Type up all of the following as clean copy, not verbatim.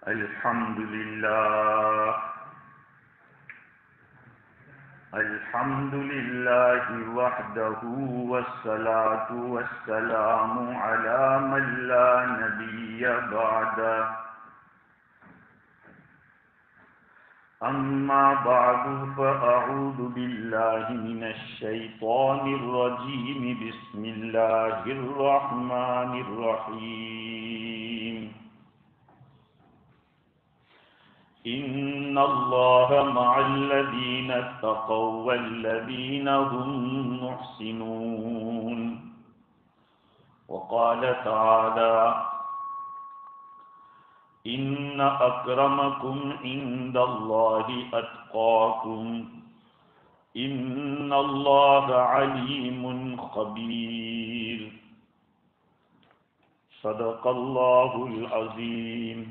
الحمد لله الحمد لله وحده والصلاة والسلام على من لا نبي بعده أما بعد فأعوذ بالله من الشيطان الرجيم بسم الله الرحمن الرحيم إن الله مع الذين اتقوا والذين هم محسنون وقال تعالى إن أكرمكم عند الله أتقاكم إن الله عليم خبير صدق الله العظيم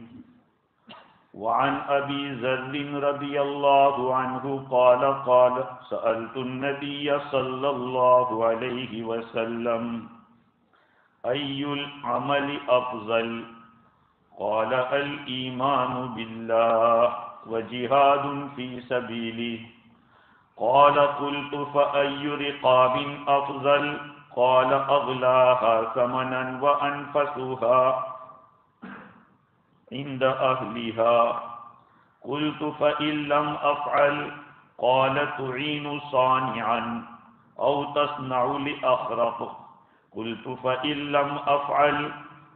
وعن أبي ذر رضي الله عنه قال سألت النبي صلى الله عليه وسلم أي العمل أفضل قال الإيمان بالله وجهاد في سبيله قال قلت فأي رقاب أفضل قال أغلاها ثمنا وأنفسها عند أهلها قلت فإن لم أفعل قال تعين صانعا أو تصنع لأخرق قلت فإن لم أفعل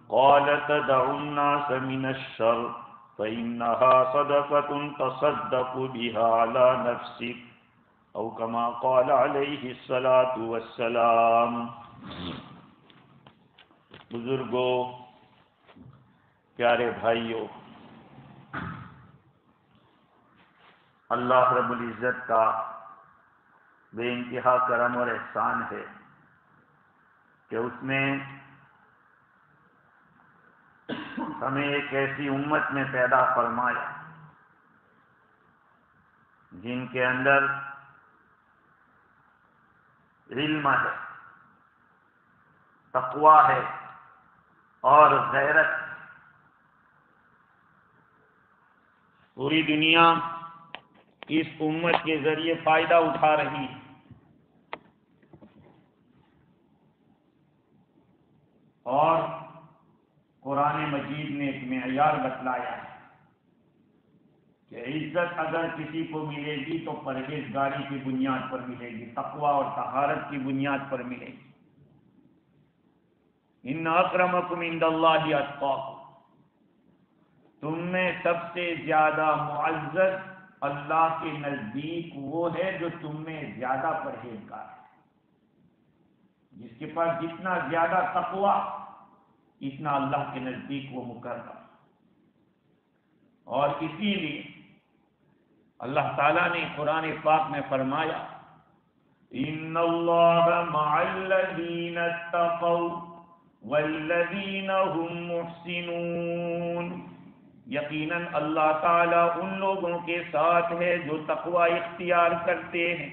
قال تدع الناس من الشر فإنها صدقة تصدق بها على نفسك أو كما قال عليه الصلاة والسلام۔ بزرگوں، پیارے بھائیوں، اللہ رب العزت کا بے انتہا کرم اور احسان ہے کہ اس نے ہمیں ایک ایسی امت میں پیدا فرمایا جن کے اندر علم ہے، تقویٰ ہے اور غیرت۔ پوری دنیا اس امت کے ذریعے فائدہ اٹھا رہی ہے اور قرآن مجید نے ایک معیار بتلایا ہے کہ عزت اگر کسی کو ملے گی تو پرہیزگاری کی بنیاد پر ملے گی، تقویٰ اور طہارت کی بنیاد پر ملے گی۔ ان اکرمکم عند اللہ اتقاکم، تم میں سب سے زیادہ معزز اللہ کے نزدیک وہ ہے جو تم میں زیادہ پرہیزگار ہے، جس کے پاس جتنا زیادہ تقویٰ اتنا اللہ کے نزدیک وہ مقرر۔ اور اسی لیے اللہ تعالیٰ نے قرآن پاک میں فرمایا ان اللہ مع الذین اتقوا والذین هم محسنون، یقیناً اللہ تعالیٰ ان لوگوں کے ساتھ ہے جو تقوی اختیار کرتے ہیں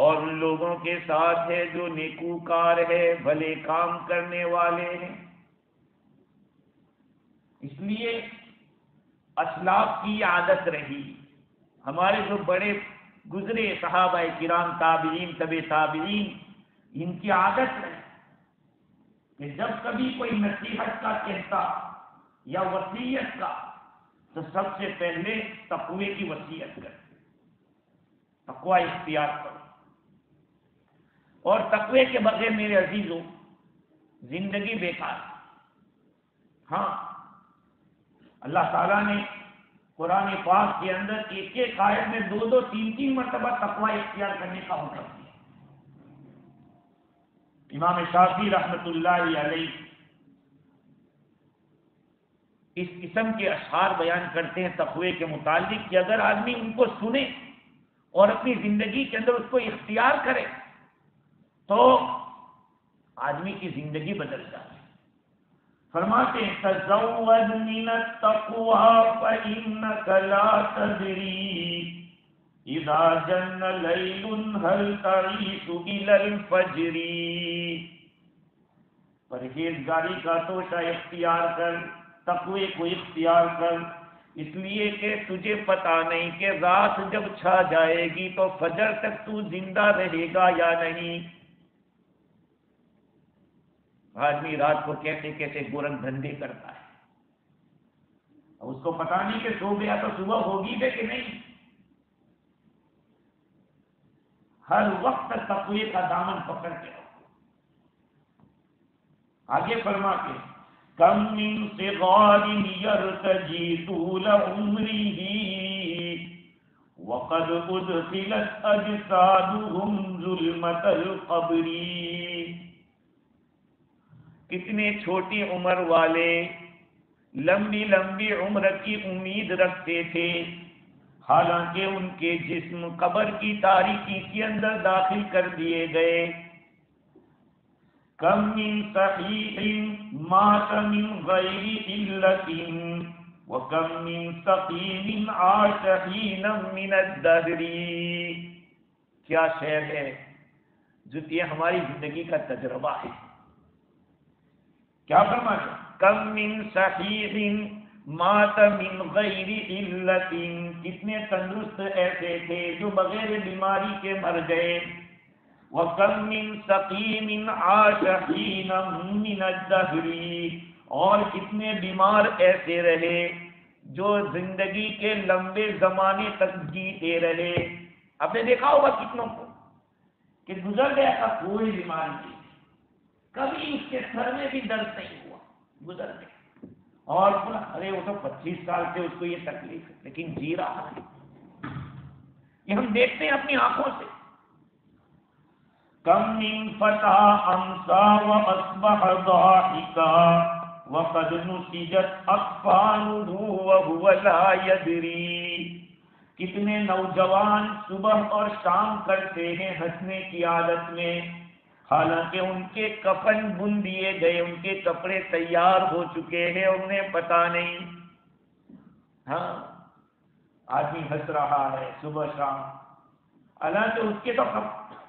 اور ان لوگوں کے ساتھ ہے جو نیکوکار ہے، بھلے کام کرنے والے ہیں۔ اس لیے اسلاف کی عادت رہی، ہمارے جو بڑے گزرے صحابہ کرام، تابعین، تبع تابعین، ان کی عادت ہے کہ جب کبھی کوئی نصیحت کا کہتا یا وصیت کا تو سب سے پہلے تقوی کی وصیت کرتے، تقوی اختیار کرو۔ اور تقوی کے بغیر میرے عزیزوں زندگی بیکار۔ ہاں، اللہ تعالیٰ نے قرآن پاک کے اندر ایک ایک آیت میں دو دو تین تین مرتبہ تقوی اختیار کرنے کا حکم دیا۔ امام شافعی رحمۃ اللہ علیہ اس قسم کے اشعار بیان کرتے ہیں تقوی کے متعلق کہ اگر آدمی ان کو سنے اور اپنی زندگی کے اندر اس کو اختیار کرے تو آدمی کی زندگی بدل جائے۔ فرماتے ہیں تزود من التقوى فإنك لا تدري اذا جن لیل هل تعیش الى الفجر، پرہیزگاری کا توشہ اختیار کر، تقوی کو اختیار کر، اس لیے کہ تجھے پتا نہیں کہ رات جب چھا جائے گی تو فجر تک تو زندہ رہے گا یا نہیں۔ آدمی رات کو کیسے کیسے گورن دھندے کرتا ہے، اس کو پتا نہیں کہ سو گیا تو صبح ہوگی بھی کہ نہیں۔ ہر وقت تقوی کا دامن پکڑ کے رہو۔ آگے فرما کے کم من صغار یرتجی طول عمره وقد ادخلت اجسادهم ظلمت القبر، کتنے چھوٹی عمر والے لمبی لمبی عمر کی امید رکھتے تھے، حالانکہ ان کے جسم قبر کی تاریکی کے اندر داخل کر دیے گئے۔ کم من صحیح مات من غیر علت وکم من سقیم عاش حینا من الدہر، کیا شعر ہے جو یہ ہماری زندگی کا تجربہ ہے۔ کیا فرمایا؟ کم من صحیح مات من غیر علت، کتنے تندرست ایسے تھے جو بغیر بیماری کے مر گئے۔ وَكَمْ مِن سَقِيمٍ عَاشَ حِينًا مِّنَ الدَّهْرِ، اور کتنے بیمار ایسے رہے جو زندگی کے لمبے زمانے تک جیتے رہے۔ آپ نے دیکھا ہوگا کتنوں کو کہ گزر گیا تھا کوئی بیماری نہیں، کبھی اس کے سر میں بھی درد نہیں ہوا، گزر گیا، اور ارے وہ تو 25 سال سے اس کو یہ تکلیف ہے لیکن جی رہا ہے۔ یہ ہم دیکھتے ہیں اپنی آنکھوں سے۔ کم من فتى امسى واصبح ضاحكا وقد نسجت اكفانه وهو لا يدري، کتنے نوجوان صبح اور شام کرتے ہیں ہنسنے کی عادت میں، حالانکہ ان کے کفن بن دیے گئے، ان کے کپڑے تیار ہو چکے ہیں، انہیں پتا نہیں۔ ہاں آدمی ہنس رہا ہے صبح شام، حالانکہ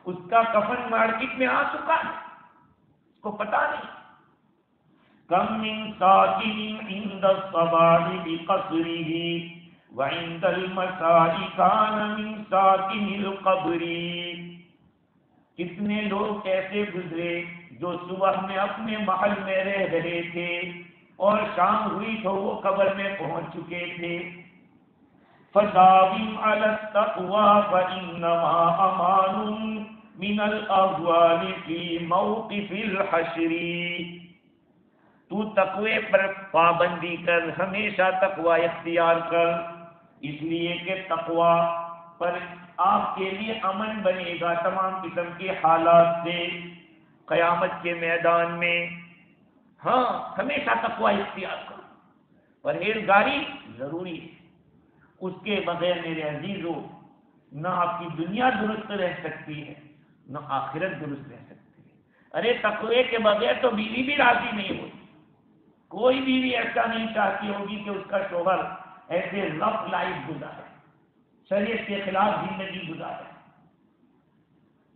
اس کا کفن مارکیٹ میں آ چکا ہے، اس کو پتا نہیں۔ کم من ساکن عند الصباح بقصره وعند المساء كان من ساکن القبر، کتنے لوگ ایسے گزرے جو صبح میں اپنے محل میں رہ رہے تھے اور شام ہوئی تو وہ قبر میں پہنچ چکے تھے۔ فداوم علی التقوى فإنما امان من الاغوال فی موقف الحشر، تو تقوی پر پابندی کر، ہمیشہ تقوی اختیار کر، اس لیے کہ تقوی پر آپ کے لیے امن بنے گا تمام قسم کے حالات سے قیامت کے میدان میں۔ ہاں ہمیشہ تقوی اختیار کرو، پرہیزگاری ضروری ہے، اس کے بغیر میرے عزیزو نہ آپ کی دنیا درست رہ سکتی ہے نہ آخرت درست رہ سکتی ہے۔ ارے تقوی کے بغیر تو بیوی بھی راضی نہیں ہوتی، کوئی بیوی ایسا نہیں چاہتی ہوگی کہ اس کا شوہر ایسے رف لائف گزارے، شریعت کے خلاف زندگی گزارے۔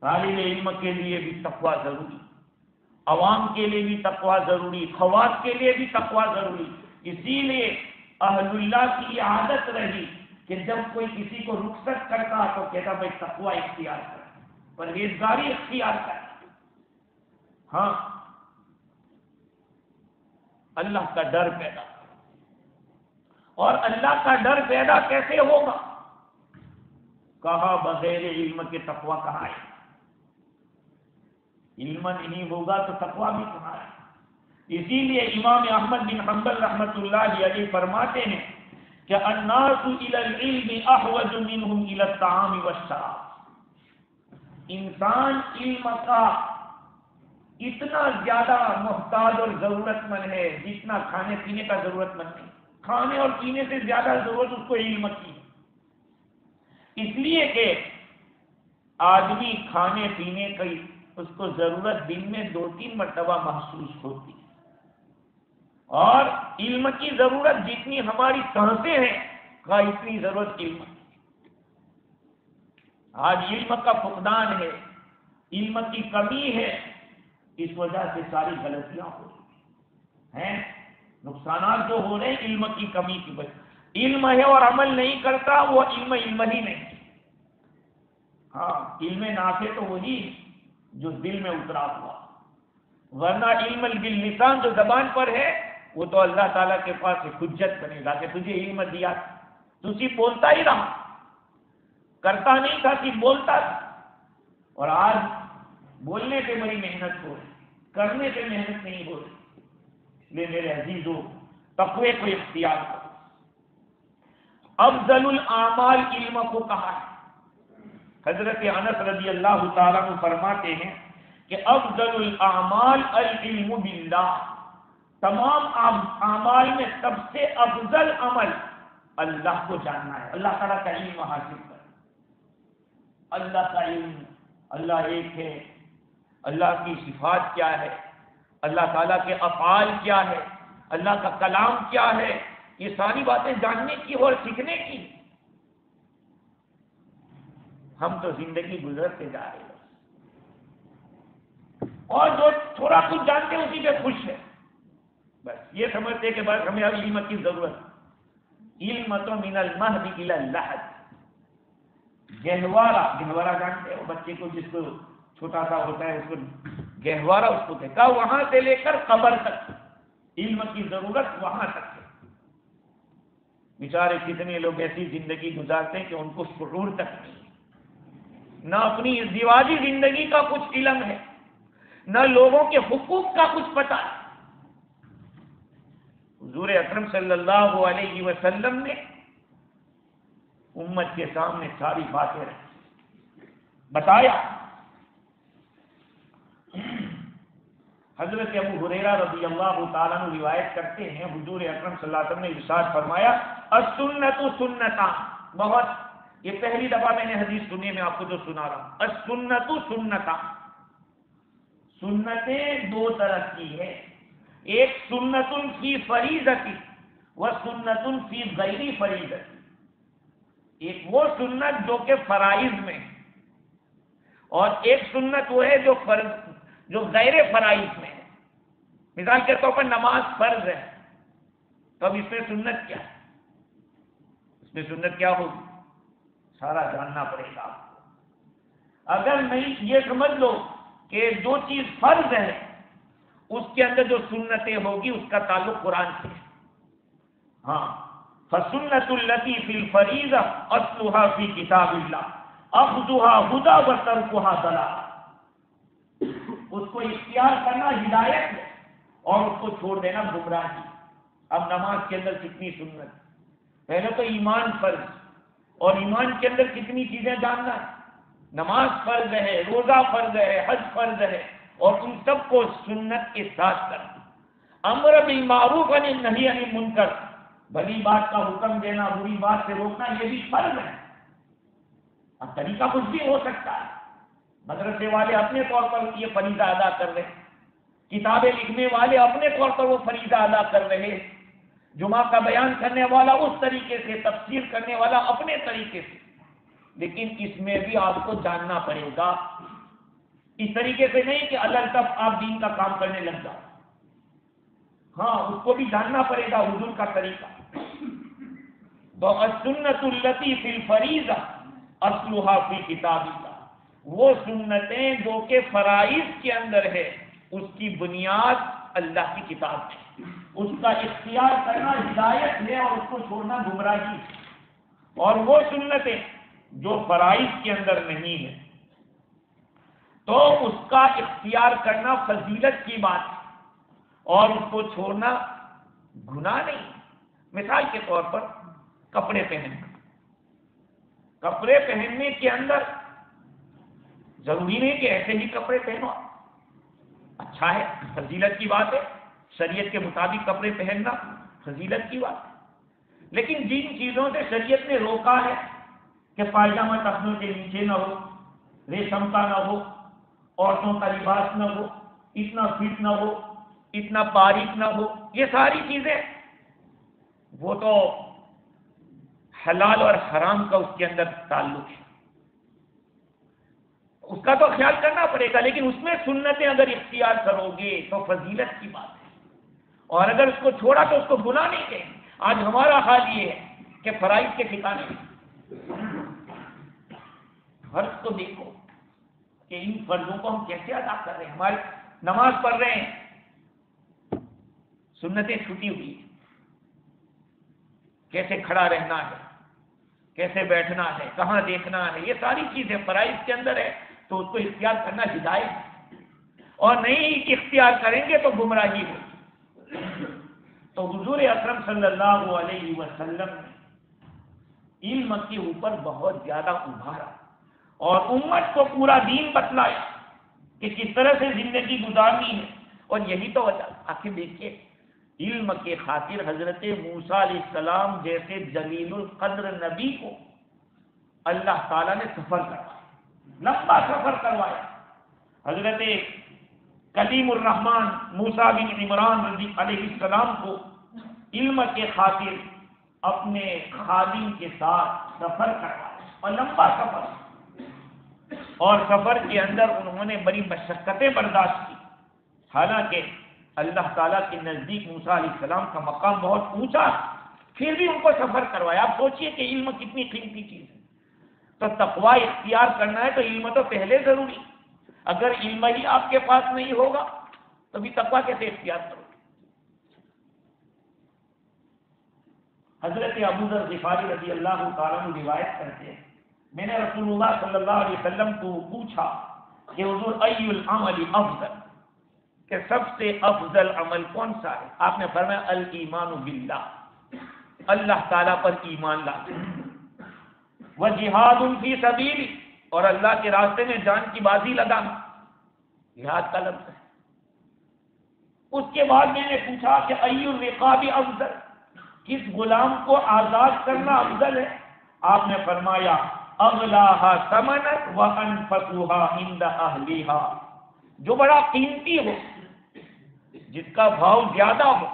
طالب علم کے لیے بھی تقوی ضروری، عوام کے لیے بھی تقوی ضروری، خواص کے لیے بھی تقوی ضروری۔ اسی لیے اہل اللہ کی یہ عادت رہی کہ جب کوئی کسی کو رخصت کرتا تو کہتا بھائی تقوی اختیار کر، پرہیزگاری اختیار کر۔ ہاں اللہ کا ڈر پیدا، اور اللہ کا ڈر پیدا کیسے ہوگا؟ کہا بغیر علم کے تقوی کہاں ہے؟ علم نہیں ہوگا تو تقوی بھی کہاں ہے؟ اسی لیے امام احمد بن حنبل رحمۃ اللہ علیہ فرماتے ہیں کہ الناس الى العلم احوج منهم الى الطعام والشراب، انسان علم کا اتنا زیادہ محتاج اور ضرورت مند ہے جتنا کھانے پینے کا ضرورت مند نہیں، کھانے اور پینے سے زیادہ ضرورت اس کو علم کی ہے، اس لیے کہ آدمی کھانے پینے کی اس کو ضرورت دن میں 2-3 مرتبہ محسوس ہوتی ہے، اور علم کی ضرورت جتنی ہماری سانسیں ہیں کا اتنی ضرورت علم کی۔ آج علم کا فقدان ہے، علم کی کمی ہے، اس وجہ سے ساری غلطیاں ہو رہی ہیں۔ نقصانات جو ہو رہے ہیں علم کی کمی کی وجہ، علم ہے اور عمل نہیں کرتا وہ علم ہی نہیں۔ ہاں علم نافع تو وہی جو دل میں اترا ہوا، ورنہ علم باللسان جو زبان پر ہے وہ تو اللہ تعالیٰ کے پاس ایک حجت بنے گا کہ تجھے علم دیا، تو صرف بولتا ہی رہا، کرتا نہیں تھا، صرف بولتا تھا، اور آج بولنے پہ بڑی محنت ہو رہی، کرنے پہ محنت نہیں ہو رہی۔ اس لیے میرے عزیزوں تقوی کو اختیار کرو۔ افضل الاعمال علم کو کہا ہے۔ حضرت انس رضی اللہ تعالیٰ عنہ فرماتے ہیں کہ افضل الاعمال العلم باللہ، تمام اعمال میں سب سے افضل عمل اللہ کو جاننا ہے، اللہ تعالیٰ کا علم حاصل کرنا۔ اللہ کا علم، اللہ ایک ہے، اللہ کی صفات کیا ہے، اللہ تعالیٰ کے افعال کیا ہے، اللہ کا کلام کیا ہے، یہ ساری باتیں جاننے کی اور سیکھنے کی۔ ہم تو زندگی گزرتے جا رہے ہیں اور جو تھوڑا کچھ جانتے ہیں اسی پہ خوش ہے، بس یہ سمجھتے کہ بس ہمیں اب علم کی ضرورت۔ علم تو من المہد الی اللحد، گہوارہ جانتے ہو بچے کو، جس کو چھوٹا سا ہوتا ہے اس کو گہوارہ اس کو کہتا، وہاں سے لے کر قبر تک علم کی ضرورت وہاں تک ہے۔ بیچارے کتنے لوگ ایسی زندگی گزارتے ہیں کہ ان کو شعور تک نہیں، نہ اپنی ازدواجی زندگی کا کچھ علم ہے، نہ لوگوں کے حقوق کا کچھ پتہ ہے۔ حضور اکرم صلی اللہ علیہ وسلم نے امت کے سامنے ساری باتیں رکھی، بتایا۔ حضرت ابو ہریرہ رضی اللہ تعالیٰ عنہ روایت کرتے ہیں، حضور اکرم صلی اللہ علیہ وسلم نے ارشاد فرمایا السنت سنتا، بہت یہ پہلی دفعہ میں نے حدیث سنی، میں آپ کو جو سنا رہا ہوں، السنت سنتا، سنتیں دو طرح کی ہے، ایک سنت فی فریضتی و سنت فی غیر فریضتی، ایک وہ سنت جو کہ فرائض میں، اور ایک سنت وہ ہے جو غیر فرائض میں ہے۔ مثال کے طور پر نماز فرض ہے، تو اب اس میں سنت کیا ہے؟ اس میں سنت کیا ہوگی؟ سارا جاننا پڑے گا آپ کو۔ اگر نہیں یہ سمجھ لو کہ جو چیز فرض ہے اس کے اندر جو سنتیں ہوگی اس کا تعلق قرآن سے ہے۔ ہاں فسنت التی فی الفریضہ اصلها فی کتاب اللہ اخذها ہدی و ترکها ضلال، اس کو اختیار کرنا ہدایت ہے اور اس کو چھوڑ دینا گمراہی۔ اب نماز کے اندر کتنی سنت، پہلے تو ایمان فرض، اور ایمان کے اندر کتنی چیزیں جاننا ہے، نماز فرض ہے، روزہ فرض ہے، حج فرض ہے، اور ان سب کو سنت کے ساتھ کرنا۔ امر بالمعروف و نہی عن المنکر، بھلی بات کا حکم دینا، بری بات سے روکنا، یہ بھی فرض ہے۔ اب طریقہ کچھ بھی ہو سکتا ہے، مدرسے والے اپنے طور پر یہ فریضہ ادا کر رہے ہیں، کتابیں لکھنے والے اپنے طور پر وہ فریضہ ادا کر رہے ہیں، جمعہ کا بیان کرنے والا اس طریقے سے، تفسیر کرنے والا اپنے طریقے سے، لیکن اس میں بھی آپ کو جاننا پڑے گا۔ اس طریقے سے نہیں کہ اللہ تب آپ دین کا کام کرنے لگ جاؤ، ہاں اس کو بھی جاننا پڑے گا حضور کا طریقہ۔ تو السنت التی فی الفریضہ اصلها فی کتاب اللہ، وہ سنتیں جو کہ فرائض کے اندر ہے اس کی بنیاد اللہ کی کتاب ہے، اس کا اختیار کرنا ہدایت ہے اور اس کو چھوڑنا گمراہی ہے۔ اور وہ سنتیں جو فرائض کے اندر نہیں ہے تو اس کا اختیار کرنا فضیلت کی بات ہے اور اس کو چھوڑنا گناہ نہیں۔ مثال کے طور پر کپڑے پہننا، کپڑے پہننے کے اندر ضروری نہیں کہ ایسے ہی کپڑے پہنو، اچھا ہے، فضیلت کی بات ہے، شریعت کے مطابق کپڑے پہننا فضیلت کی بات ہے، لیکن جن چیزوں سے شریعت نے روکا ہے کہ پائجامہ ٹخنوں کے نیچے نہ ہو، ریشم کا نہ ہو، عورتوں کا لباس نہ ہو، اتنا فٹ نہ ہو، اتنا باریک نہ ہو، یہ ساری چیزیں وہ تو حلال اور حرام کا اس کے اندر تعلق ہے، اس کا تو خیال کرنا پڑے گا، لیکن اس میں سنتیں اگر اختیار کرو گے تو فضیلت کی بات ہے۔ اور اگر اس کو چھوڑا تو اس کو گناہ نہیں کہیں. آج ہمارا حال یہ ہے کہ فرائض کے ٹھکانے فرض کو دیکھو کہ ان فرضوں کو ہم کیسے ادا کر رہے ہیں. ہماری نماز پڑھ رہے ہیں، سنتیں چھوٹی ہوئی، کیسے کھڑا رہنا ہے، کیسے بیٹھنا ہے، کہاں دیکھنا ہے، یہ ساری چیزیں فرائض کے اندر ہے. تو اس کو اختیار کرنا ہدایت، اور نہیں اختیار کریں گے تو گمراہی ہو. تو حضور اکرم صلی اللہ علیہ وسلم نے علم کے اوپر بہت زیادہ ابھارا اور امت کو پورا دین بتلایا کہ کس طرح سے زندگی گزارنی ہے. اور یہی تو وجہ آخر دیکھیے، علم کے خاطر حضرت موسیٰ علیہ السلام جیسے جلیل القدر نبی کو اللہ تعالیٰ نے سفر کروایا، لمبا سفر کروایا. حضرت کلیم الرحمن موسیٰ بن عمران علیہ السلام کو علم کے خاطر اپنے خادم کے ساتھ سفر کروایا، اور لمبا سفر، اور سفر کے اندر انہوں نے بڑی مشقتیں برداشت کی. حالانکہ اللہ تعالیٰ کے نزدیک موسیٰ علیہ السلام کا مقام بہت اونچا، پھر بھی ان کو سفر کروایا. آپ سوچئے کہ علم کتنی قیمتی چیز ہے. تو تقویٰ اختیار کرنا ہے تو علم تو پہلے ضروری. اگر علم ہی آپ کے پاس نہیں ہوگا تو بھی تقویٰ کیسے اختیار کرو. حضرت ابو ذر غفاری رضی اللہ تعالیٰ عنہ روایت کرتے ہیں، میں نے رسول اللہ صلی اللہ علیہ وسلم کو پوچھا کہ حضور ای العمل افضل، کہ سب سے افضل عمل کون سا ہے؟ آپ نے فرمایا الایمان باللہ، اللہ تعالیٰ پر ایمان لانا، وجہاد فی سبیلی، اور اللہ کے راستے میں جان کی بازی لگانا، جہاد کا لفظ ہے. اس کے بعد میں نے پوچھا کہ ای الرقاب افضل، کس غلام کو آزاد کرنا افضل ہے؟ آپ نے فرمایا اغلاھا ثمنا وانفسھا عند اہلھا، جو بڑا قیمتی ہو، جس کا بھاؤ زیادہ ہو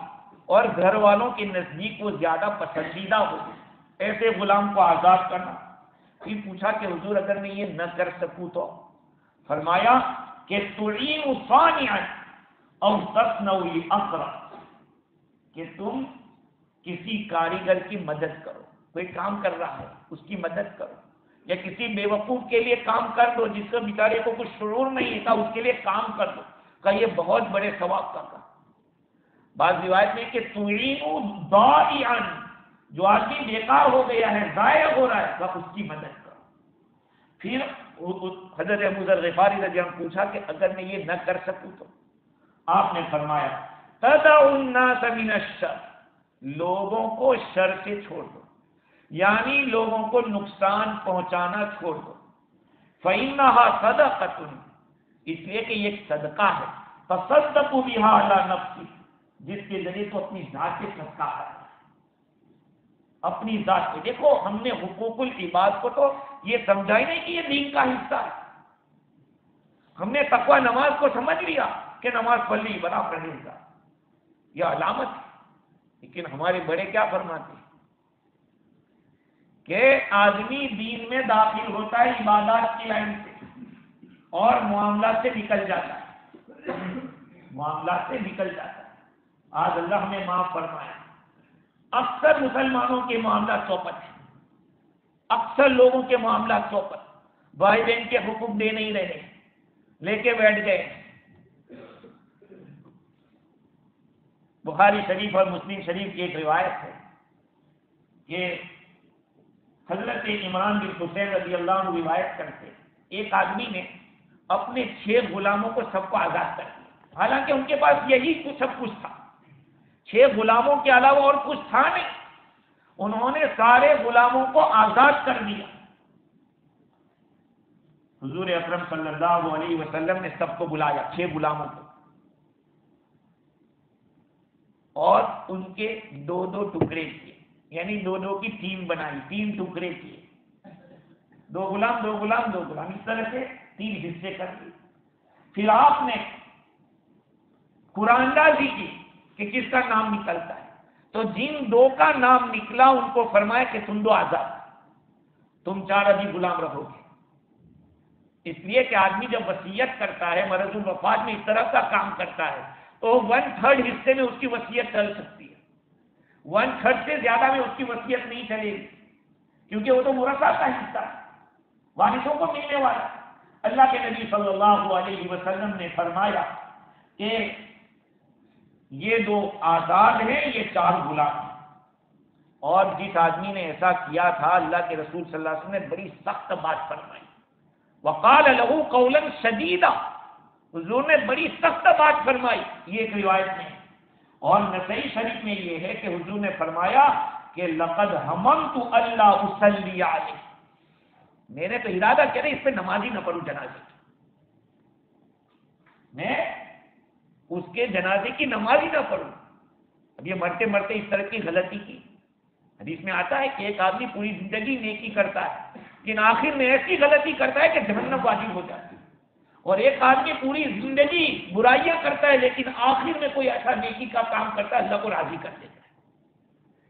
اور گھر والوں کے نزدیک وہ زیادہ پسندیدہ ہو، ایسے غلام کو آزاد کرنا. پھر پوچھا کہ حضور اگر میں یہ نہ کر سکوں تو؟ فرمایا کہ تعین صانعا او تصنع لاخرى، کہ تم کسی کاریگر کی مدد کرو، کوئی کام کر رہا ہے اس کی مدد کرو، یا کسی بیوقوف کے لیے کام کر دو جس کو بیچارے کو کچھ شعور نہیں تھا، اس کے لیے کام کر دو، کہ یہ بہت بڑے ثواب کا کام. بعض روایت میں کہ تعین ضائعا، جو آدمی بیکار ہو گیا ہے، ضائع ہو رہا ہے، تو اس کی مدد کرو. پھر حضرت ابو ذر غفاری رضی اللہ عنہ پوچھا کہ اگر میں یہ نہ کر سکوں تو؟ آپ نے فرمایا تدع الناس من الشر، لوگوں کو شر سے چھوڑ دو، یعنی لوگوں کو نقصان پہنچانا چھوڑ دو. فإنها صدقۃ، اس لیے کہ یہ ایک صدقہ ہے. تصدقوا بها علی نفسک، جس کے ذریعے تو اپنی ذات سے صدقہ ہے، اپنی ذات سے. دیکھو ہم نے حقوق العباد کو تو یہ سمجھا ہی نہیں کہ یہ دین کا حصہ ہے. ہم نے تقوی نماز کو سمجھ لیا کہ نماز پڑھ لی بڑا پرہیزگار، یہ علامت ہے. لیکن ہمارے بڑے کیا فرماتے ہیں کہ آدمی دین میں داخل ہوتا ہے عبادات کی لائن سے اور معاملات سے نکل جاتا ہے، معاملات سے نکل جاتا ہے. آج اللہ ہمیں معاف فرمایا. اکثر مسلمانوں کے معاملات چوپٹ ہیں، اکثر لوگوں کے معاملات چوپٹ، بھائی بہن کے حقوق دے نہیں رہے، لے کے بیٹھ گئے. بخاری شریف اور مسلم شریف کی ایک روایت ہے کہ حضرت عمران بن حسین رضی اللہ عنہ روایت کرتے، ایک آدمی نے اپنے 6 غلاموں کو سب کو آزاد کر دیا، حالانکہ ان کے پاس یہی سب کچھ تھا، 6 غلاموں کے علاوہ اور کچھ تھا نہیں. انہوں نے سارے غلاموں کو آزاد کر دیا. حضور اکرم صلی اللہ علیہ وسلم نے سب کو بلایا، 6 غلاموں کو، اور ان کے 2 ٹکڑے کیے، یعنی 2 کی ٹیم بنائی، 3 ٹکڑے کیے، 2 غلام 2 غلام 2 غلام، اس طرح سے 3 حصے کر دیے. پھر آپ نے قرآن اندازی کی کہ کس کا نام نکلتا ہے، تو جن 2 کا نام نکلا ان کو فرمایا کہ تم 2 آزاد، تم 4 ابھی غلام رہو گے. اس لیے کہ آدمی جب وصیت کرتا ہے، مرض الوفات میں اس طرح کا کام کرتا ہے تو 1/3 حصے میں اس کی وصیت چل سکتی ہے، 1/3 سے زیادہ میں اس کی وصیت نہیں چلے گی، کیونکہ وہ تو ورثہ کا حصہ ہے، وارثوں کو ملنے والا۔ اللہ کے نبی صلی اللہ علیہ وسلم نے فرمایا کہ یہ 2 آزاد ہیں، یہ 4 غلام ہیں، اور جس آدمی نے ایسا کیا تھا اللہ کے رسول صلی اللہ علیہ وسلم نے بڑی سخت بات فرمائی، وقال له قولا شدیدا، حضور نے بڑی سخت بات فرمائی، یہ ایک روایت میں۔ اور نسائی شریف میں یہ ہے کہ حضور نے فرمایا کہ لقد ہممت الا اصلی علیہ، میں نے تو ارادہ کیا اس پہ نماز ہی نہ پڑھوں جنازے کی، میں اس کے جنازے کی نماز ہی نہ پڑھوں۔ اب یہ مرتے مرتے اس طرح کی غلطی کی، حدیث میں آتا ہے کہ ایک آدمی پوری زندگی نیکی کرتا ہے لیکن آخر میں ایسی غلطی کرتا ہے کہ جہنم واجب ہو جاتی ہے، اور ایک آدمی پوری زندگی برائیاں کرتا ہے لیکن آخر میں کوئی ایسا نیکی کا کام کرتا ہے اللہ کو راضی کر دیتا ہے۔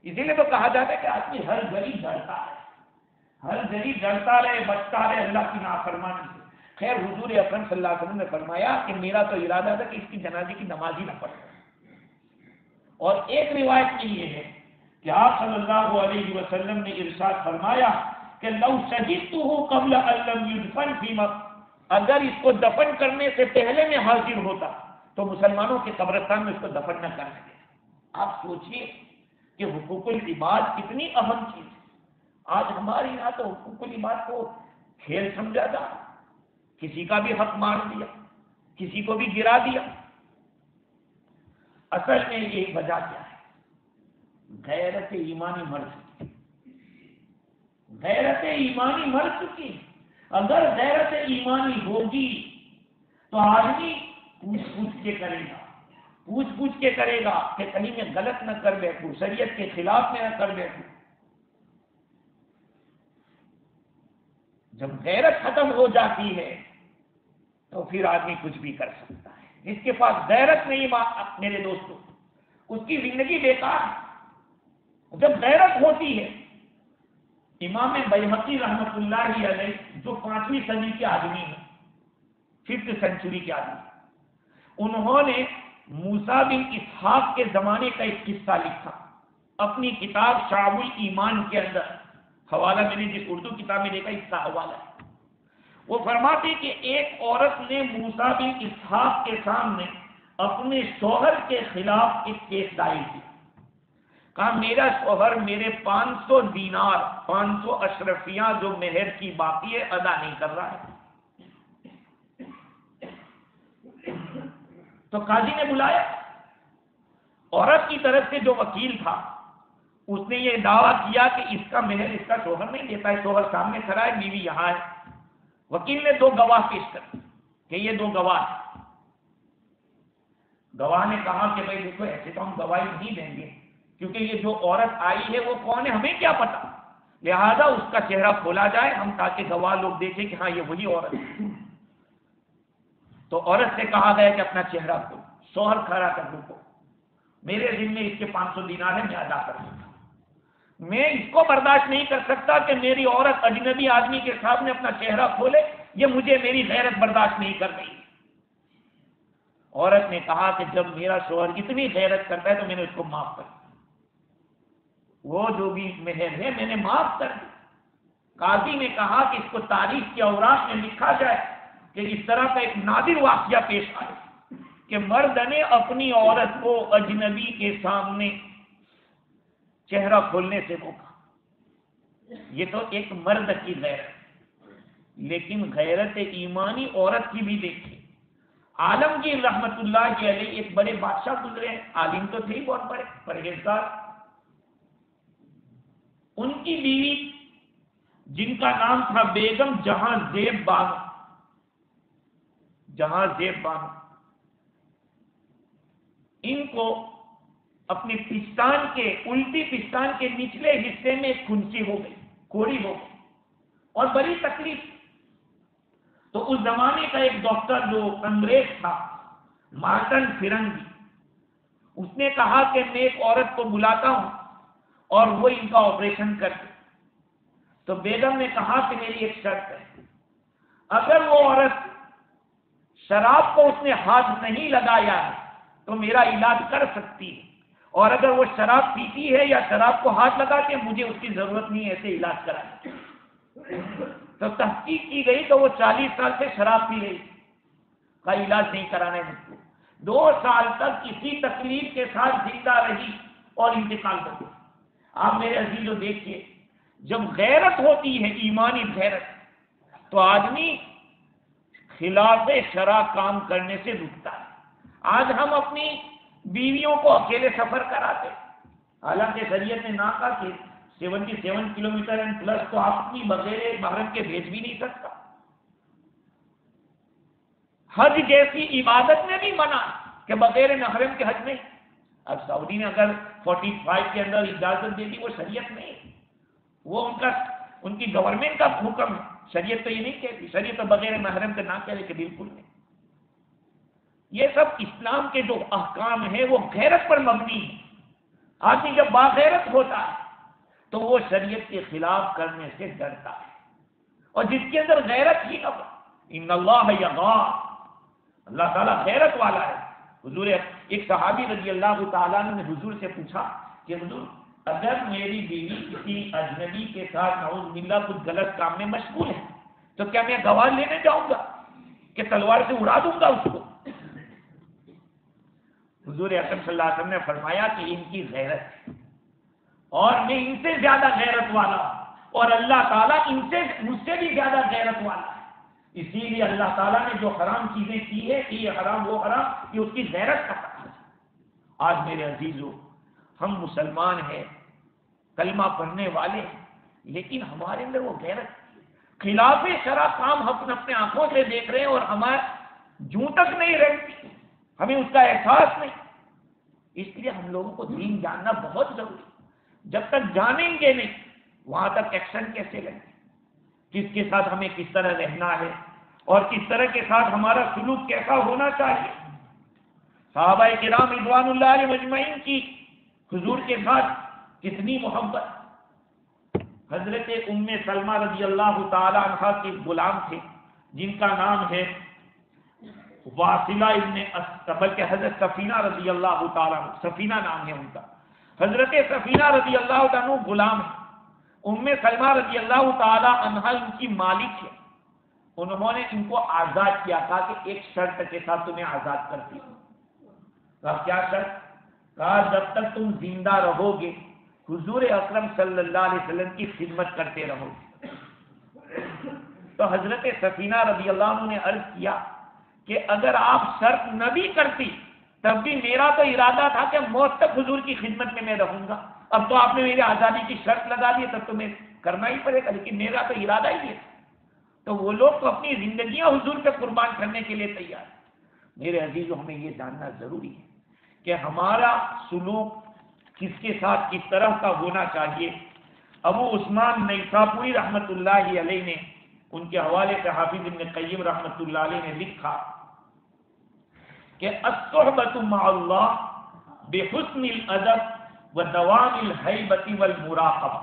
اسی لیے تو کہا جاتا ہے کہ آدمی ہر گھڑی ڈرتا ہے، ہر گھڑی ڈرتا رہے، بچتا رہے اللہ کی نافرمانی سے۔ خیر حضور اکرم صلی اللہ علیہ وسلم نے فرمایا کہ میرا تو ارادہ تھا کہ اس کی جنازے کی نماز ہی نہ پڑھوں۔ اور ایک روایت میں یہ ہے کہ آپ صلی اللہ علیہ وسلم نے ارشاد فرمایا کہ لو شهدته قبل ان لم يدفن فيما، اگر اس کو دفن کرنے سے پہلے میں حاضر ہوتا تو مسلمانوں کے قبرستان میں اس کو دفن نہ کرنے دیتا۔ آپ سوچئے کہ حقوق العباد کتنی اہم چیز ہے۔ آج ہمارے یہاں تو حقوق العباد کو کھیل سمجھا جا، کسی کا بھی حق مار دیا، کسی کو بھی گرا دیا۔ اصل میں یہ وجہ کیا ہے؟ غیرت ایمانی مر چکی، غیرت ایمانی مر چکی۔ اگر غیرت ایمانی ہوگی تو آدمی پوچھ پوچھ کے کرے گا، پوچھ پوچھ کے کرے گا کہ کہیں میں غلط نہ کر بیٹھوں، شریعت کے خلاف میں نہ کر بیٹھوں۔ جب غیرت ختم ہو جاتی ہے تو پھر آدمی کچھ بھی کر سکتا ہے۔ جس کے پاس غیرت نہیں میرے دوستوں، اس کی زندگی بیکار ہے۔ جب غیرت ہوتی ہے، امام بیہقی رحمۃ اللہ علیہ جو 5ویں صدی کے آدمی ہیں، 5th سینچری کے آدمی، انہوں نے موسیٰ بن اسحاق کے زمانے کا ایک قصہ لکھا اپنی کتاب شعب الایمان کے اندر۔ حوالہ میں نے جس اردو کتاب میں دیکھا اس کا حوالہ ہے۔ وہ فرماتے کہ ایک عورت نے موسیٰ بن اسحاق کے سامنے اپنے شوہر کے خلاف ایک کیس دائر کیا۔ کہا میرا شوہر میرے 500 دینار، 500 اشرفیاں جو مہر کی باقی ہے ادا نہیں کر رہا ہے۔ تو قاضی نے بلایا، عورت کی طرف سے جو وکیل تھا اس نے یہ دعویٰ کیا کہ اس کا مہر اس کا شوہر نہیں دیتا ہے، شوہر سامنے کھڑا ہے، بیوی یہاں ہے۔ وکیل نے 2 گواہ پیش کر کہ یہ 2 گواہ ہیں۔ گواہ نے کہا کہ بھائی دیکھو ایسے تو ہم گواہی نہیں دیں گے کیونکہ یہ جو عورت آئی ہے وہ کون ہے ہمیں کیا پتا، لہذا اس کا چہرہ کھولا جائے ہم تاکہ گواہ لوگ دیکھیں کہ ہاں یہ وہی عورت ہے۔ تو عورت سے کہا گیا کہ اپنا چہرہ کھول، شوہر کھڑا کر دو، میرے ذمے اس کے 500 دینار ہے، میں ادا کر دوں گا۔ میں اس کو برداشت نہیں کر سکتا کہ میری عورت اجنبی آدمی کے سامنے اپنا چہرہ کھولے، یہ مجھے میری غیرت برداشت نہیں کر رہی۔ عورت نے کہا کہ جب میرا شوہر اتنی غیرت کرتا ہے تو میں نے اس کو معاف کر دیا، وہ جو بھی مہر ہے میں نے معاف کر دی۔ قاضی نے کہا کہ اس کو تاریخ کے اوراق میں لکھا جائے کہ اس طرح کا ایک نادر واقعہ پیش آئے کہ مرد نے اپنی عورت کو اجنبی کے سامنے چہرہ کھولنے سے روکا۔ یہ تو ایک مرد کی غیرت، لیکن غیرت ایمانی عورت کی بھی دیکھیے۔ عالمگیر رحمت اللہ علیہ ایک بڑے بادشاہ گزرے ہیں، عالم تو تھے بہت بڑے، پرہیزگار۔ ان کی بیوی جن کا نام تھا بیگم جہاں زیب بانو، جہاں زیب بانو، ان کو اپنے پستان کے الٹی پستان کے نچلے حصے میں کھنسی ہو گئی، کوڑی ہو گئی اور بڑی تکلیف۔ تو اس زمانے کا ایک ڈاکٹر جو انگریز تھا، مارٹن فرنگی، اس نے کہا کہ میں ایک عورت کو بلاتا ہوں اور وہ ان کا آپریشن کرتے۔ تو بیگم نے کہا کہ میری ایک شرط ہے، اگر وہ عورت شراب کو اس نے ہاتھ نہیں لگایا ہے تو میرا علاج کر سکتی ہے، اور اگر وہ شراب پیتی ہے یا شراب کو ہاتھ لگاتے ہیں مجھے اس کی ضرورت نہیں ہے ایسے علاج کرانے۔ تو تحقیق کی گئی تو وہ 40 سال سے شراب پی رہی کا علاج نہیں کرانا ہے مجھ کو، 2 سال تک کسی تکلیف کے ساتھ زندہ رہی اور انتقال کر گئی۔ آپ میرے عزیزو دیکھیے، جب غیرت ہوتی ہے، ایمانی غیرت، تو آدمی خلاف شرع کام کرنے سے رکتا ہے۔ آج ہم اپنی بیویوں کو اکیلے سفر کراتے، حالانکہ شریعت نے نہ کہا کہ 77 کلومیٹر اینڈ پلس تو آپ اپنی بغیر محرم کے بھیج بھی نہیں سکتا۔ حج جیسی عبادت میں بھی منع کہ بغیر محرم کے حج نہیں۔ اب سعودی نے اگر 45 کے اندر اجازت دے دی، وہ شریعت نہیں، وہ ان کی گورنمنٹ کا حکم ہے، شریعت تو یہ نہیں کہتی، شریعت تو بغیر محرم کے نہ کہے کہ بالکل نہیں۔ یہ سب اسلام کے جو احکام ہیں وہ غیرت پر مبنی ہے۔ آدمی جب باغیرت ہوتا ہے تو وہ شریعت کے خلاف کرنے سے ڈرتا ہے، اور جس کے اندر غیرت ہی نہ ہو، ان اللہ یغار، اللہ تعالیٰ غیرت والا ہے۔ حضور ایک صحابی رضی اللہ تعالیٰ نے حضور سے پوچھا کہ حضور اگر میری بیوی کسی اجنبی کے ساتھ نعوذ باللہ کچھ غلط کام میں مشغول ہے تو کیا میں گواہ لینے جاؤں گا کہ تلوار سے اڑا دوں گا اس کو؟ حضور اکرم صلی اللہ علیہ وسلم نے فرمایا کہ ان کی غیرت ہے، اور میں ان سے زیادہ غیرت والا ہوں، اور اللہ تعالیٰ مجھ سے بھی زیادہ غیرت والا ہے۔ اسی لیے اللہ تعالیٰ نے جو حرام چیزیں کی ہے کہ یہ حرام وہ حرام، یہ اس کی غیرت کا تقاضا ہے۔ آج میرے عزیزو، ہم مسلمان ہیں، کلمہ پڑھنے والے ہیں، لیکن ہمارے اندر وہ غیرت خلاف شرع کام ہم اپنے آنکھوں سے دیکھ رہے ہیں اور ہمارے جوں تک نہیں رہتی، ہمیں اس کا احساس نہیں۔ اس لیے ہم لوگوں کو دین جاننا بہت ضروری ہے۔ جب تک جانیں گے نہیں وہاں تک ایکشن کیسے لیں گے، کس کے ساتھ ہمیں کس طرح رہنا ہے اور کس طرح کے ساتھ ہمارا سلوک کیسا ہونا چاہیے۔ صحابہ کرام رضوان اللہ علیہ مجمعین کی حضور کے ساتھ کتنی محبت۔ حضرت ام سلمہ رضی اللہ تعالی عنہا کے غلام تھے جن کا نام ہے واصلہ ابن اسطبل کے، حضرت سفینہ رضی اللہ تعالی عنہ، سفینہ نام ہے ان کا، حضرت سفینہ رضی اللہ تعالی عنہ غلام ہے، ام سلمہ رضی اللہ تعالی عنہا ان کی مالک ہے۔ انہوں نے ان کو آزاد کیا، کہا کہ ایک شرط کے ساتھ تمہیں آزاد کرتی ہوں۔ کہا کیا شرط؟ کہا جب تک تم زندہ رہو گے حضور اکرم صلی اللہ علیہ وسلم کی خدمت کرتے رہو گے۔ تو حضرت سفینہ رضی اللہ عنہ نے عرض کیا کہ اگر آپ شرط نہ بھی کرتی تب بھی میرا تو ارادہ تھا کہ موت تک حضور کی خدمت میں رہوں گا، اب تو آپ نے میری آزادی کی شرط لگا دی تب تو میں کرنا ہی پڑے گا، لیکن میرا تو ارادہ ہی ہے۔ تو وہ لوگ تو اپنی زندگیاں حضور پہ قربان کرنے کے لیے تیار ہیں۔ میرے عزیزو، ہمیں یہ جاننا ضروری ہے کہ ہمارا سلوک کس کے ساتھ کس طرح کا ہونا چاہیے۔ ابو عثمان نیسابوری رحمۃ اللہ علیہ نے ان کے حوالے سے حافظ ابن قیم رحمۃ اللہ علیہ نے لکھا کہ الصحبۃ مع اللہ بحسن الادب ودوام الہیبۃ والمراقبہ،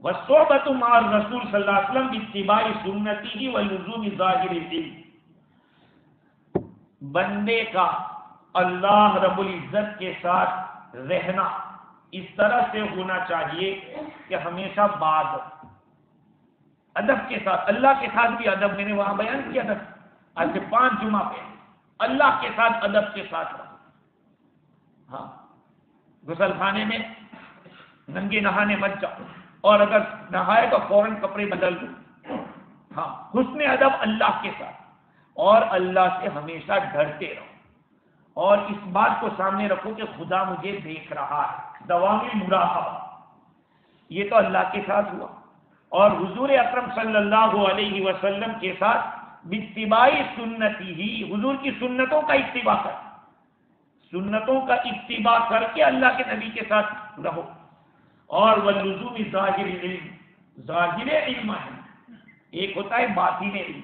والصحبۃ مع الرسول صلی اللہ علیہ وسلم باتباع سنتہ ولزوم ظاہر العلم۔ بندے کا اللہ رب العزت کے ساتھ رہنا اس طرح سے ہونا چاہیے کہ ہمیشہ ادب کے ساتھ، اللہ کے ساتھ بھی ادب، میں نے وہاں بیان کیا تھا آج سے 5 جمعہ پہ، اللہ کے ساتھ ادب کے ساتھ رہو۔ ہاں، غسل خانے میں ننگے نہانے مت جاؤ، اور اگر نہائے تو فوراً کپڑے بدل دو۔ ہاں، حسن ادب اللہ کے ساتھ، اور اللہ سے ہمیشہ ڈرتے رہو، اور اس بات کو سامنے رکھو کہ خدا مجھے دیکھ رہا ہے، دوام مراقبہ۔ یہ تو اللہ کے ساتھ ہوا، اور حضور اکرم صلی اللہ علیہ وسلم کے ساتھ باتباع سنتی ہی، حضور کی سنتوں کا اتباع کر، سنتوں کا اتباع کر کے اللہ کے نبی کے ساتھ رہو، اور واللزوم ظاہر علم، ظاہر علم ہے، ایک ہوتا ہے باطن علم۔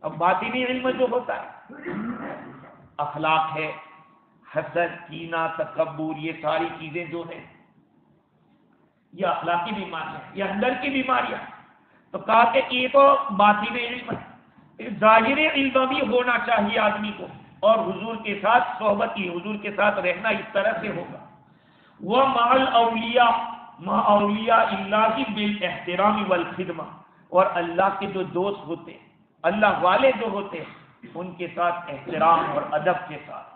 اب باطن علم جو ہوتا ہے اخلاق ہے، حسد، کینہ، تکبر، یہ ساری چیزیں جو ہیں یہ اخلاقی بیماریاں، یہ اندر کی بیماریاں۔ تو کہا کہ یہ تو باطن علم ہے، ظاہر علم بھی ہونا چاہیے آدمی کو اور حضور کے ساتھ صحبت کی، حضور کے ساتھ رہنا اس طرح سے ہوگا۔ وَمَعَ الْأَوْلِيَاءِ مَعَ أَوْلِيَاءِ اللَّهِ بِالْاحْتِرَامِ وَالْخِدْمَةِ، اور اللہ کے جو دوست ہوتے ہیں، اللہ والے جو ہوتے ہیں، ان کے ساتھ احترام اور ادب کے ساتھ،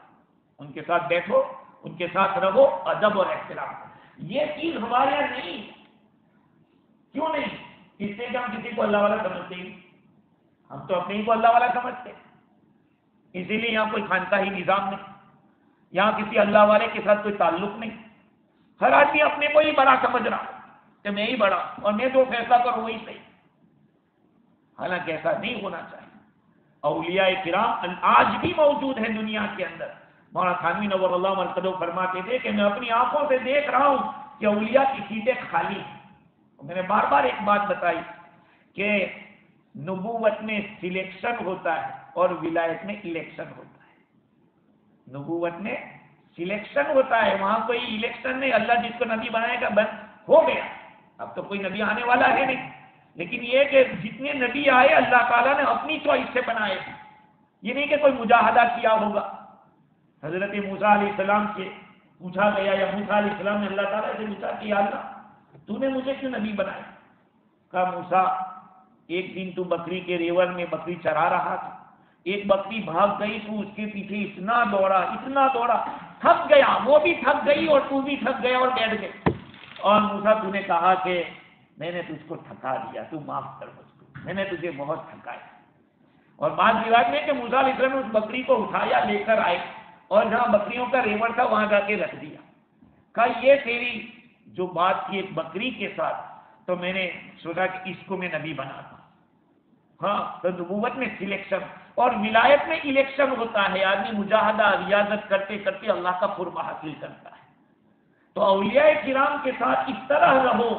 ان کے ساتھ بیٹھو، ان کے ساتھ رہو، ادب اور احترام۔ یہ چیز ہمارے یہاں نہیں، کیوں نہیں؟ اس سے کہ ہم کسی کو اللہ والا سمجھتے ہی، ہم تو اپنے ہی کو اللہ والا سمجھتے ہیں، اسی لیے یہاں کوئی خانقاہی نظام نہیں، یہاں کسی اللہ والے کے ساتھ کوئی تعلق نہیں، ہر آدمی اپنے کو ہی بڑا سمجھ رہا کہ میں ہی بڑا اور میں جو فیصلہ کروں وہی صحیح، حالانکہ ایسا نہیں ہونا چاہیے۔ اولیاء کرام آج بھی موجود ہیں دنیا کے اندر۔ مولانا تھانوی نور اللہ مرکزہ فرماتے تھے کہ میں اپنی آنکھوں سے دیکھ رہا ہوں کہ اولیاء کی سیٹیں خالی ہیں۔ میں نے بار بار ایک بات بتائی کہ نبوت میں سلیکشن ہوتا ہے اور ولایت میں الیکشن ہوتا ہے۔ نبوت میں سلیکشن ہوتا ہے، وہاں کوئی الیکشن نہیں، اللہ جس کو نبی بنائے گا بس ہو گیا، اب تو کوئی نبی آنے والا ہے نہیں، لیکن یہ کہ جتنے نبی آئے اللہ تعالیٰ نے اپنی چوائس سے بنائے، یہ نہیں کہ کوئی مجاہدہ کیا ہوگا۔ حضرت موسیٰ علیہ السلام سے پوچھا گیا، یا موسیٰ علیہ السلام نے اللہ تعالیٰ سے پوچھا کہ یا اللہ تو نے مجھے کیوں نبی بنایا؟ کہا موسیٰ ایک دن تو بکری کے ریور میں بکری چرا رہا تھا، ایک بکری بھاگ گئی تو اس کے پیچھے اتنا دوڑا تھک گیا، وہ بھی تھک گئی اور تو بھی تھک گیا اور بیٹھ گئے، اور موسیٰ تو نے کہا کہ میں نے تجھ کو تھکا دیا، تو معاف کر مجھ کو، میں نے تجھے بہت تھکایا۔ اور بعض روایت میں کہ موسیٰ علیہ السلام نے اس بکری کو اٹھایا، لے کر آئے اور جہاں بکریوں کا ریوڑ تھا وہاں جا کے رکھ دیا، کہا یہ تیری جو بات کی ایک بکری کے ساتھ، تو میں نے سوچا کہ اس کو میں نبی بناتا۔ ہاں، تو نبوت میں سلیکشن اور ولایت میں الیکشن ہوتا ہے، آدمی مجاہدہ ریاضت کرتے کرتے اللہ کا قرب حاصل کرتا ہے۔ تو اولیاء کرام کے ساتھ اس طرح رہو،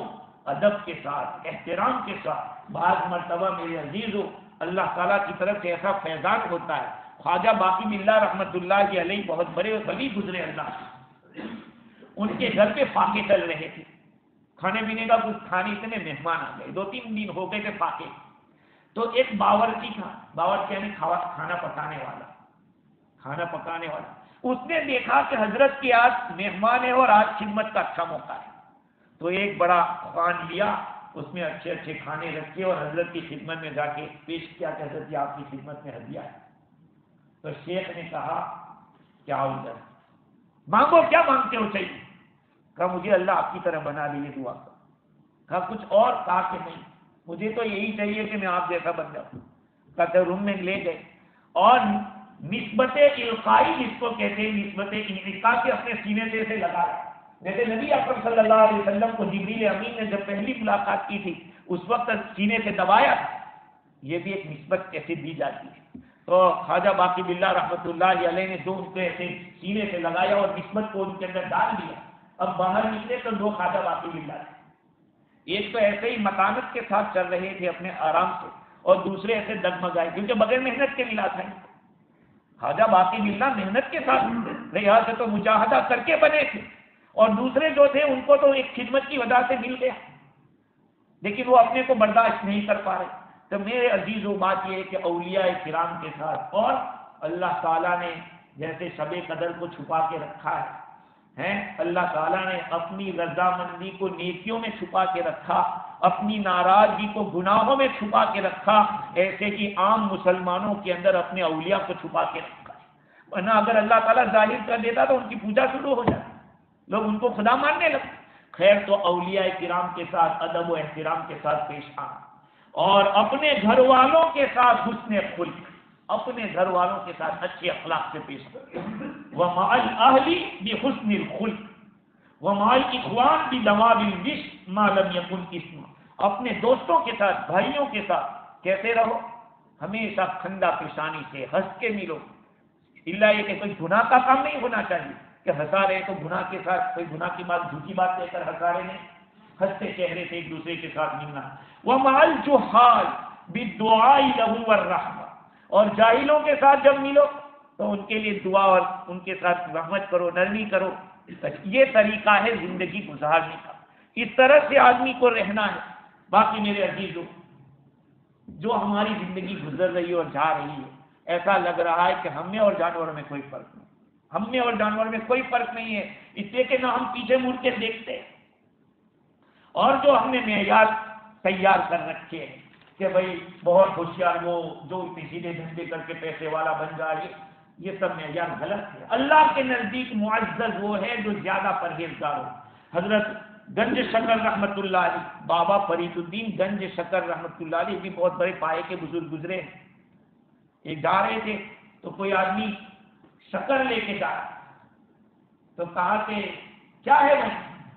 ادب کے ساتھ، احترام کے ساتھ۔ بعض مرتبہ میرے عزیزو اللہ تعالیٰ کی طرف سے ایسا فیضان ہوتا ہے۔ خواجہ باقی باللہ رحمۃ اللہ علیہ بہت بڑے ولی گزرے اللہ، ان کے گھر پہ فاقے چل رہے تھے، کھانے پینے کا کچھ کھانے، اتنے مہمان آ گئے، 2-3 دن ہو گئے تھے فاقے۔ تو ایک باورچی تھا، باورچی یعنی کھانا پکانے والا، اس نے دیکھا کہ حضرت کی آج مہمان ہے اور آج خدمت کا اچھا موقع ہے، تو ایک بڑا خوان لیا، اس میں اچھے اچھے کھانے رکھے اور حضرت کی خدمت میں جا کے پیش کیا کہ حضرت جی آپ کی خدمت میں ہدیہ ہے۔ تو شیخ نے کہا کیا ادھر مانگو، کیا مانگتے ہو چاہیے؟ کہا مجھے اللہ آپ کی طرح بنا لیے، دعا کر۔ کہا کچھ اور؟ کہا کہ نہیں، مجھے تو یہی چاہیے کہ میں آپ جیسا بن جاؤں۔ کہتے روم میں لے گئے اور نسبت القائی جس کو کہتے ہیں، نسبت انعکاس سے اپنے سینے سے اسے لگایا، جیسے نبی اکرم صلی اللہ علیہ وسلم کو جبریل امین نے جب پہلی ملاقات کی تھی اس وقت سینے سے دبایا تھا، یہ بھی ایک نسبت ایسے دی جاتی ہے۔ تو خواجہ باقی باللہ رحمۃ اللہ علیہ نے 2 ان کو ایسے سینے سے لگایا اور نسبت کو ان کے اندر ڈال دیا۔ اب باہر نکلے تو 2 خواجہ باقی باللہ تھے، ایک تو ایسے ہی متانت کے ساتھ چل رہے تھے اپنے آرام سے، اور دوسرے ایسے ڈگمگائے کیونکہ بغیر محنت کے ملا تھا۔ خواجہ باقی باللہ محنت کے ساتھ رہا سے تو مجاہدہ کر کے بنے تھے، اور دوسرے جو تھے ان کو تو ایک خدمت کی وجہ سے مل گیا، لیکن وہ اپنے کو برداشت نہیں کر پا رہے۔ تو میرے عزیزو بات یہ ہے کہ اولیاء کرام کے ساتھ، اور اللہ تعالیٰ نے جیسے شب قدر کو چھپا کے رکھا ہے، اللہ تعالیٰ نے اپنی رضامندی کو نیکیوں میں چھپا کے رکھا، اپنی ناراضگی کو گناہوں میں چھپا کے رکھا، ایسے ہی عام مسلمانوں کے اندر اپنے اولیاء کو چھپا کے رکھا ہے۔ ورنہ اگر اللہ تعالیٰ ظاہر کر دیتا تو ان کی پوجا شروع ہو جاتی، لوگ ان کو خدا ماننے لگتے۔ خیر، تو اولیاء کرام کے ساتھ ادب و احترام کے ساتھ پیش آنا، اور اپنے گھر والوں کے ساتھ حسن خلق، اپنے گھر والوں کے ساتھ اچھے اخلاق سے پیش کرنا۔ وَمَعَ الْأَهْلِ بِحُسْنِ الْخُلْقِ وَمَعَ الْإِخْوَانِ بِدَوَابِ الْبِشْرِ مَا لَمْ يَكُنْ إِثْمًا۔ اپنے دوستوں کے ساتھ، بھائیوں کے ساتھ کیسے رہو؟ ہمیشہ کھندا پیشانی سے ہنس کے ملو، اللہ یہ کہ کوئی گناہ کا کام نہیں ہونا چاہیے کہ ہنسا رہے تو گناہ کے ساتھ کوئی گناہ کی بات، جھوٹی بات لے کر ہنسا رہے نہیں، ہنستے چہرے سے ایک دوسرے کے ساتھ ملنا۔ وَمَعَ الْجُهَّالِ بِالدُّعَاءِ لَهُ وَالرَّحْمَةِ، اور جاہلوں کے ساتھ جب ملو تو ان کے لیے دعا اور ان کے ساتھ رحمت کرو، نرمی کرو۔ یہ طریقہ ہے زندگی گزارنے کا، اس طرح سے آدمی کو رہنا ہے۔ باقی میرے عزیزو، جو ہماری زندگی گزر رہی ہے اور جا رہی ہے، ایسا لگ رہا ہے کہ ہم میں اور جانوروں میں کوئی فرق نہیں، ہم میں اور جانوروں میں کوئی فرق نہیں ہے، اس لیے کہ نہ ہم پیچھے مڑ کے دیکھتے ہیں، اور جو ہم نے معیار تیار کر رکھے ہیں کہ بھائی بہت ہوشیار وہ جو سیدھے دھندے کر کے پیسے والا بن جائے، یہ سب معیار غلط ہے۔ اللہ کے نزدیک معزز وہ ہے جو زیادہ پرہیزگار ہو۔ حضرت گنج شکر رحمت اللہ علیہ، بابا فرید الدین گنج شکر رحمت اللہ علیہ بھی بہت بڑے پائے کے بزرگ گزرے ہیں۔ ایک جا رہے تھے تو کوئی آدمی شکر لے کے جا رہا تو کہا کہ کیا ہے بھائی؟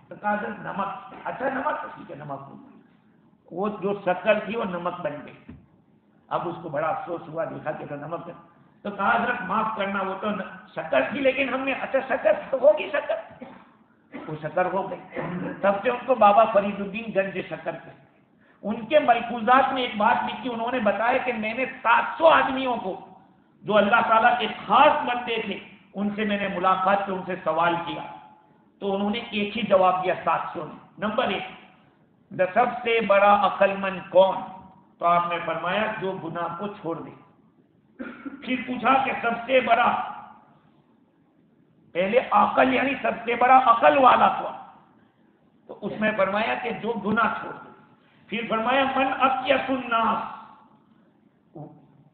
تو کہا سر نمک۔ اچھا نمک، ٹھیک ہے نمک ہو۔ وہ جو شکر تھی وہ نمک بن گئی۔ اب اس کو بڑا افسوس ہوا، دیکھا کہ تو نمک ہے، تو کہا حضرت معاف کرنا، وہ تو شکر تھی لیکن ہم نے، اچھا شکر تو ہوگی شکر، وہ شکر ہو گئی۔ تب سے ان کو بابا فرید الدین گنج شکر کے ان کے ملفوظات میں ایک بات لکھی، انہوں نے بتایا کہ میں نے 700 آدمیوں کو جو اللہ تعالیٰ کے خاص بندے تھے ان سے میں نے ملاقات کی، ان سے سوال کیا تو انہوں نے ایک ہی جواب دیا 700 نے۔ نمبر 1، سب سے بڑا عقل مند کون؟ تو آپ نے فرمایا جو گناہ کو چھوڑ دے۔ پھر پوچھا کہ سب سے بڑا، پہلے عقل یعنی سب سے بڑا عقل والا کون؟ تو اس میں فرمایا کہ جو گناہ چھوڑ دے۔ پھر فرمایا من اقیس الناس،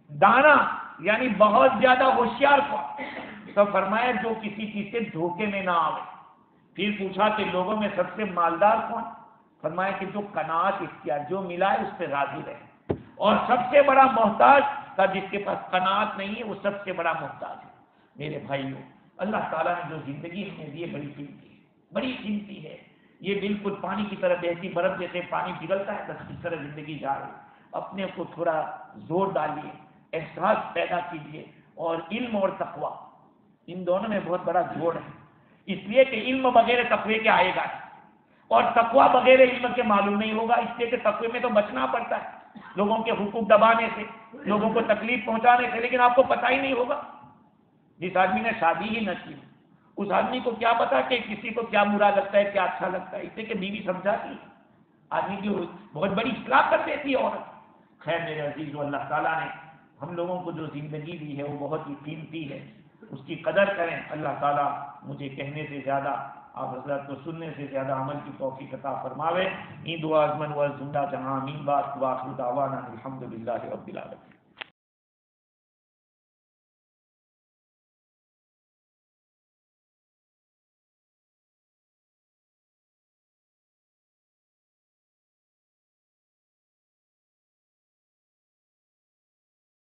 دانا یعنی بہت زیادہ ہوشیار کون؟ تو فرمایا جو کسی چیز سے دھوکے میں نہ آئے۔ پھر پوچھا کہ لوگوں میں سب سے مالدار کون؟ فرمایا کہ جو قناعت اختیار، جو ملا ہے اس پہ راضی رہے۔ اور سب سے بڑا محتاج کا جس کے پاس قناعت نہیں ہے وہ سب سے بڑا محتاج ہے۔ میرے بھائیوں، اللہ تعالیٰ نے جو زندگی ہمیں دی ہے بڑی قیمتی ہے، بڑی قیمتی ہے۔ یہ بالکل پانی کی طرح بہتی برف جیسے پانی پگھلتا ہے، بس اس طرح زندگی جا رہی ہے۔ اپنے کو تھوڑا زور ڈالیے، احساس پیدا کیجیے، اور علم اور تقوی ان دونوں میں بہت بڑا جوڑ ہے، اس لیے کہ علم بغیر تقوی کے آئے گا، اور تقوی بغیر علم کے معلوم نہیں ہوگا، اس لیے کہ تقوی میں تو بچنا پڑتا ہے لوگوں کے حقوق دبانے سے، لوگوں کو تکلیف پہنچانے سے، لیکن آپ کو پتہ ہی نہیں ہوگا۔ جس آدمی نے شادی ہی نہ کی اس آدمی کو کیا پتا کہ کسی کو کیا برا لگتا ہے کیا اچھا لگتا ہے، اس لیے کہ بیوی سمجھاتی آدمی کی بہت بڑی اصلاح کر دیتی ہے عورت۔ خیر میرے عزیز، اللہ تعالیٰ نے ہم لوگوں کو جو زندگی دی ہے وہ بہت ہی قیمتی ہے، اس کی قدر کریں۔ اللہ تعالیٰ مجھے کہنے سے زیادہ، آپ حضرات کو سننے سے زیادہ عمل کی توفیق عطا فرماوے۔ این دعا ازمن و زندہ جہاں امین بات، واخر دعوانا الحمدللہ رب العالمین۔